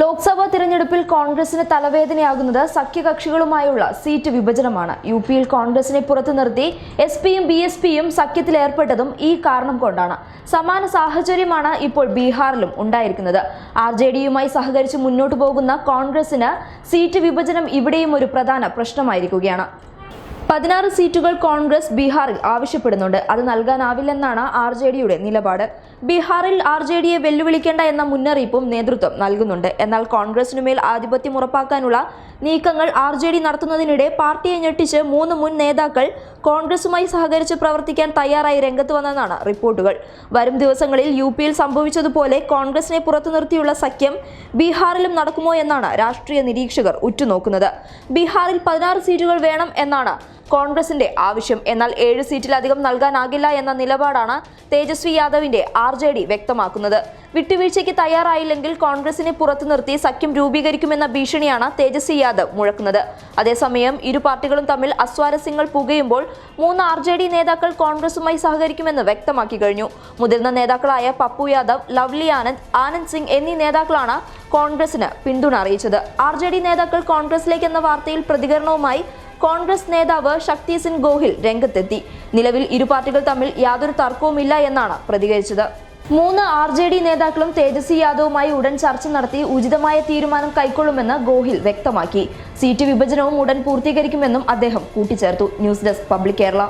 ലോക്സഭാ തിരഞ്ഞെടുപ്പിൽ കോൺഗ്രസിന് തലവേദനയാകുന്നത് സഖ്യകക്ഷികളുമായുള്ള സീറ്റ് വിഭജനമാണ്. യുപിയിൽ കോൺഗ്രസിനെ പുറത്തു നിർത്തി എസ്പിയും ബിഎസ്പിയും സഖ്യത്തിലേർപ്പെട്ടതും ഈ കാരണം കൊണ്ടാണ്. സമാന സാഹചര്യമാണ് ഇപ്പോൾ ബീഹാറിലും ഉണ്ടായിരിക്കുന്നത്. ആർജെഡിയുമായി സഹകരിച്ച് മുന്നോട്ടു പോകുന്ന കോൺഗ്രസിന് സീറ്റ് വിഭജനം ഇവിടെയും ഒരു പ്രധാന പ്രശ്നമായിരിക്കുകയാണ്. 16 സീറ്റുകൾ കോൺഗ്രസ് ബീഹാറിൽ ആവശ്യപ്പെടുന്നുണ്ട്. അത് നൽകാനാവില്ലെന്നാണ് ആർജെഡിയുടെ നിലപാട്. ബീഹാറിൽ ആർജെഡിയെ വെല്ലുവിളിക്കേണ്ട എന്ന മുന്നറിയിപ്പും നേതൃത്വം നൽകുന്നുണ്ട്. എന്നാൽ കോൺഗ്രസിനുമേൽ ആധിപത്യം ഉറപ്പാക്കാനുള്ള നീക്കങ്ങൾ ആർജെഡി നടത്തുന്നതിനിടെ പാർട്ടിയെ ഞെട്ടിച്ച് 3 മുൻ നേതാക്കൾ കോൺഗ്രസുമായി സഹകരിച്ച് പ്രവർത്തിക്കാൻ തയ്യാറായി രംഗത്ത് വന്നെന്നാണ് റിപ്പോർട്ടുകൾ. വരും ദിവസങ്ങളിൽ യുപിയിൽ സംഭവിച്ചതുപോലെ കോൺഗ്രസിനെ പുറത്തു നിർത്തിയുള്ള സഖ്യം ബീഹാറിലും നടക്കുമോ എന്നാണ് രാഷ്ട്രീയ നിരീക്ഷകർ ഉറ്റുനോക്കുന്നത്. ബീഹാറിൽ 16 സീറ്റുകൾ വേണം എന്നാണ് കോൺഗ്രസിന്റെ ആവശ്യം. എന്നാൽ 7 സീറ്റിലധികം നൽകാനാകില്ല എന്ന നിലപാടാണ് തേജസ്വി യാദവിന്റെ ആർജെഡി വ്യക്തമാക്കുന്നത്. വിട്ടുവീഴ്ചയ്ക്ക് തയ്യാറായില്ലെങ്കിൽ കോൺഗ്രസിനെ പുറത്തു നിർത്തി സഖ്യം രൂപീകരിക്കുമെന്ന ഭീഷണിയാണ് തേജസ്വി യാദവ് മുഴക്കുന്നത്. അതേസമയം ഇരു പാർട്ടികളും തമ്മിൽ അസ്വാരസ്യങ്ങൾ പുകയുമ്പോൾ 3 ആർജെഡി നേതാക്കൾ കോൺഗ്രസുമായി സഹകരിക്കുമെന്ന് വ്യക്തമാക്കി കഴിഞ്ഞു. മുതിർന്ന നേതാക്കളായ പപ്പു യാദവ്, ലവ്ലി ആനന്ദ്, ആനന്ദ് സിംഗ് എന്നീ നേതാക്കളാണ് കോൺഗ്രസിന് പിന്തുണ അറിയിച്ചത്. ആർജെഡി നേതാക്കൾ കോൺഗ്രസിലേക്കെന്ന വാർത്തയിൽ പ്രതികരണവുമായി കോൺഗ്രസ് നേതാവ് ശക്തി സിംഗ് ഗോഹിൽ രംഗത്തെത്തി. നിലവിൽ ഇരു പാർട്ടികൾ തമ്മിൽ യാതൊരു തർക്കവുമില്ല എന്നാണ് പ്രതികരിച്ചത്. 3 ആർജെഡി നേതാക്കളും തേജസ്വി യാദവുമായി ഉടൻ ചർച്ച നടത്തി ഉചിതമായ തീരുമാനം കൈക്കൊള്ളുമെന്ന് ഗോഹിൽ വ്യക്തമാക്കി. സീറ്റ് വിഭജനവും ഉടൻ പൂർത്തീകരിക്കുമെന്നും അദ്ദേഹം കൂട്ടിച്ചേർത്തു. News desk public Kerala.